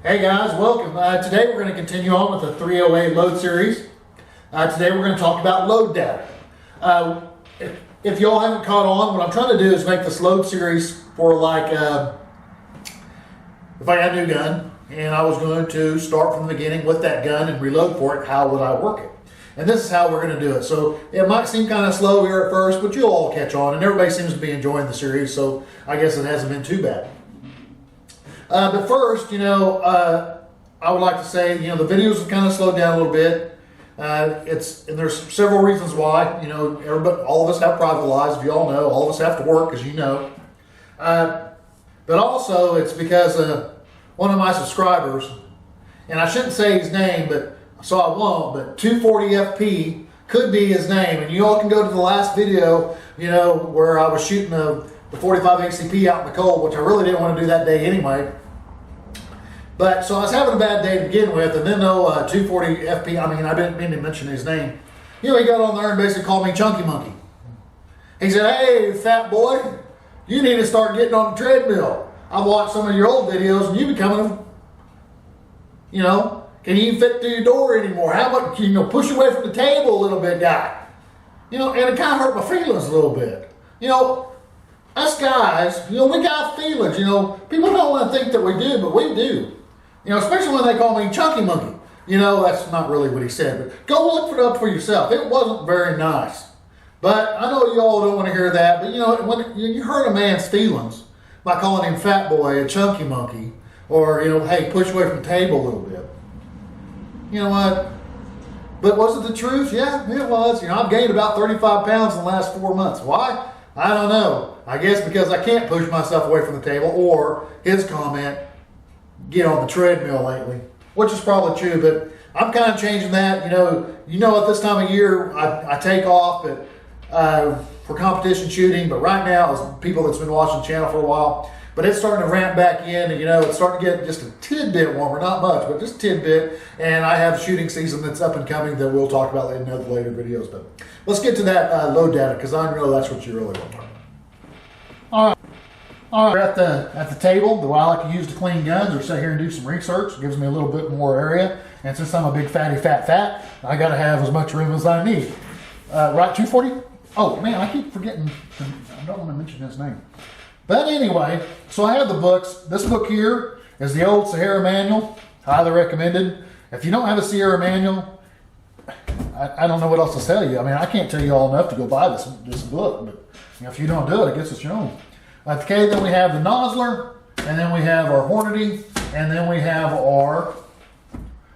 Hey guys, welcome. Today we're going to continue on with the 308 load series. Today we're going to talk about load data. If y'all haven't caught on, what I'm trying to do is make this load series for like, if I had a new gun and I was going to start from the beginning with that gun and reload for it, how would I work it? And this is how we're going to do it. So it might seem kind of slow here at first, but you'll all catch on, and everybody seems to be enjoying the series, so I guess it hasn't been too bad. But first, I would like to say, the videos have kind of slowed down a little bit. And there's several reasons why. Everybody, all of us have private lives, if you all know. All of us have to work, as you know. But also, it's because one of my subscribers, and I shouldn't say his name, but so I won't, but 240FP could be his name. And you all can go to the last video, where I was shooting the 45 ACP out in the cold, which I really didn't want to do that day anyway. But so I was having a bad day to begin with, and then 240FP, I didn't mean to mention his name. He got on there and basically called me Chunky Monkey. He said, "Hey, fat boy, you need to start getting on the treadmill. I've watched some of your old videos, and you becoming, can you even fit through your door anymore? How about, push away from the table a little bit, guy?" And it kind of hurt my feelings a little bit. Us guys, we got feelings, People don't want to think that we do, but we do. Especially when they call me Chunky Monkey. That's not really what he said, but go look it up for yourself. It wasn't very nice. But I know you all don't want to hear that, but when you hurt a man's feelings by calling him fat boy, a chunky monkey, or, hey, push away from the table a little bit. You know what? But was it the truth? Yeah, it was. I've gained about 35 pounds in the last 4 months. Why? I don't know. I guess because I can't push myself away from the table, or his comment, get on the treadmill lately, which is probably true, but I'm kind of changing that. At this time of year, I take off for competition shooting, but right now, as people that's been watching the channel for a while, but it's starting to ramp back in, and it's starting to get just a tidbit warmer, not much, but just a tidbit, and I have shooting season that's up and coming that we'll talk about in other later videos, but let's get to that load data, because I know that's what you really want. All right. We're at the table that I like to use to clean guns or sit here and do some research. It gives me a little bit more area, and since I'm a big fatty fat, I got to have as much room as I need. Right, 240? Oh man, I keep forgetting. I don't want to mention his name. But anyway, so I have the books. This book here is the old Sierra Manual, highly recommended. If you don't have a Sierra Manual, I don't know what else to tell you. I can't tell you all enough to go buy this book, but if you don't do it, I guess it's your own. Okay, then we have the Nosler, and then we have our Hornady, and then we have our,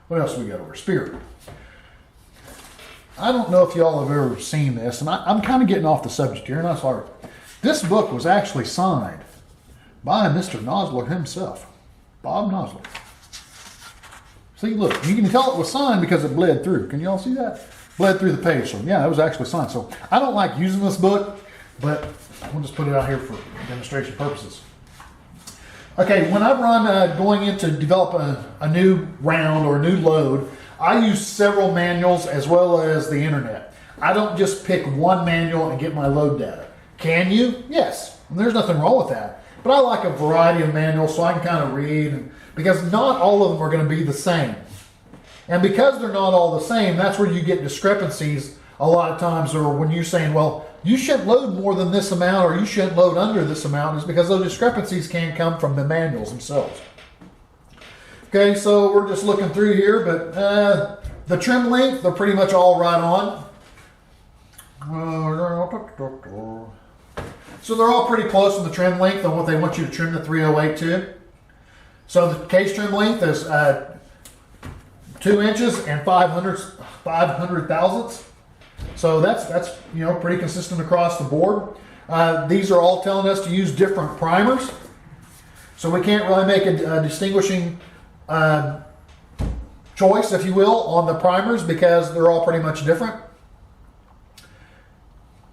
what else we got over? Spirit. I don't know if y'all have ever seen this, and I'm kind of getting off the subject here, and I'm sorry. This book was actually signed by Mr. Nosler himself, Bob Nosler. See, look, you can tell it was signed because it bled through. Can y'all see that? Bled through the page, so yeah, it was actually signed. So I don't like using this book, but we'll just put it out here for demonstration purposes. Okay, when I run going in to develop a new round or a new load, I use several manuals as well as the internet. I don't just pick one manual and get my load data. Can you? Yes. And there's nothing wrong with that. But I like a variety of manuals so I can kind of read, because not all of them are going to be the same. And because they're not all the same, that's where you get discrepancies a lot of times, or when you're saying, well, you shouldn't load more than this amount, or you shouldn't load under this amount, is because those discrepancies can come from the manuals themselves. Okay, so we're just looking through here, but the trim length, they're pretty much all right on. So they're all pretty close in the trim length on what they want you to trim the 308 to. So the case trim length is 2 inches and 500 thousandths. So that's pretty consistent across the board. These are all telling us to use different primers. So we can't really make a distinguishing choice, if you will, on the primers because they're all pretty much different.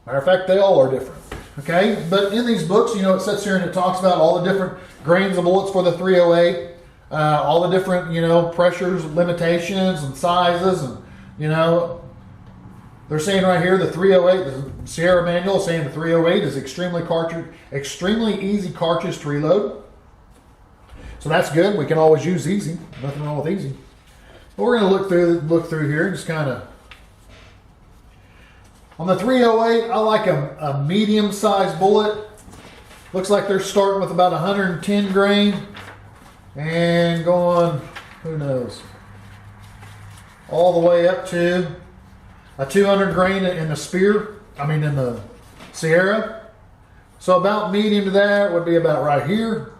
Matter of fact, they all are different. Okay, but in these books, it sits here and it talks about all the different grains of bullets for the 308, all the different, pressures, limitations, and sizes, and they're saying right here the 308, the Sierra Manual is saying the 308 is extremely easy cartridge to reload. So that's good. We can always use easy. Nothing wrong with easy. But we're going to look through here and just kind of. On the 308, I like a medium-sized bullet. Looks like they're starting with about 110 grain and going, who knows, all the way up to a 200 grain in the spear. In the Sierra. So about medium to that would be about right here.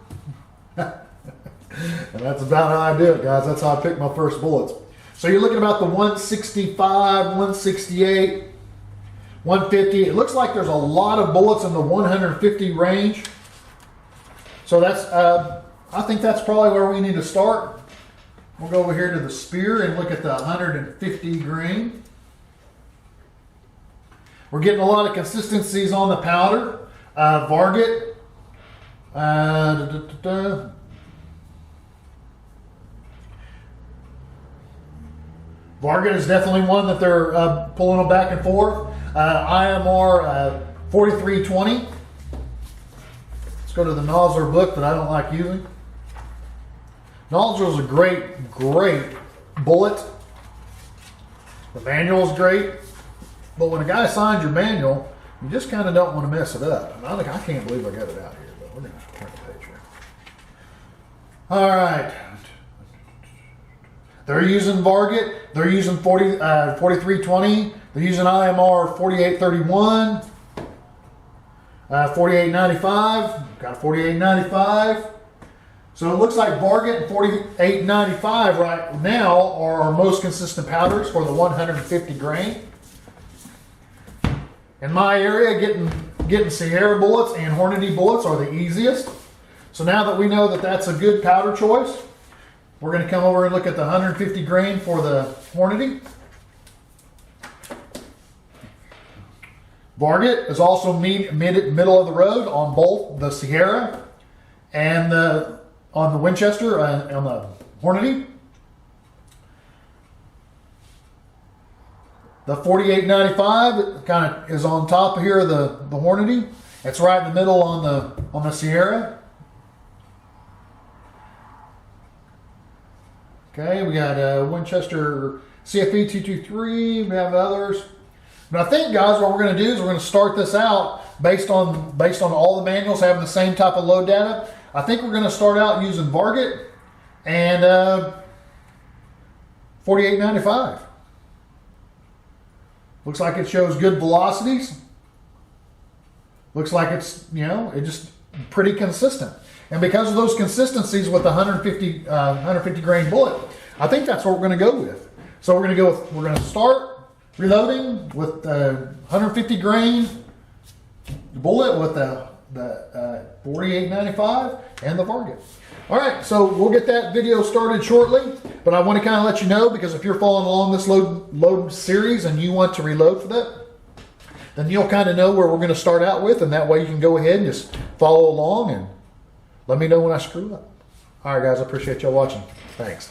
And that's about how I do it, guys. That's how I pick my first bullets. So you're looking about the 165, 168, 150. It looks like there's a lot of bullets in the 150 range. So that's, I think that's probably where we need to start. We'll go over here to the spear and look at the 150 grain. We're getting a lot of consistencies on the powder. Varget. Varget is definitely one that they're pulling them back and forth. IMR 4320. Let's go to the Nosler book that I don't like using. Nosler is a great bullet. The manual is great. But when a guy signs your manual, you just kind of don't want to mess it up. I can't believe I got it out here, but we're going to turn the page here. All right. They're using Varget. They're using 4320. They're using IMR 4831. 4895. Got a 4895. So it looks like Varget and 4895 right now are our most consistent powders for the 150 grain. In my area, getting Sierra bullets and Hornady bullets are the easiest. So now that we know that that's a good powder choice, we're going to come over and look at the 150 grain for the Hornady. Varget is also middle of the road on both the Sierra and on the Winchester on the Hornady. The 4895 kind of is on top here of the Hornady. It's right in the middle on the Sierra. Okay, we got Winchester CFE 223. We have others. But I think, guys, what we're going to do is we're going to start this out based on all the manuals having the same type of load data. I think we're going to start out using Varget and 4895. Looks like it shows good velocities. Looks like it's, it's just pretty consistent. And because of those consistencies with the 150 grain bullet, I think that's what we're going to go with. So we're going to start reloading with the 150 grain bullet with the 4895 and the Varget. All right, so we'll get that video started shortly, but I want to kind of let you know, because if you're following along this load series and you want to reload for that, then you'll kind of know where we're going to start out with, and that way you can go ahead and just follow along and let me know when I screw up. All right, guys, I appreciate y'all watching. Thanks.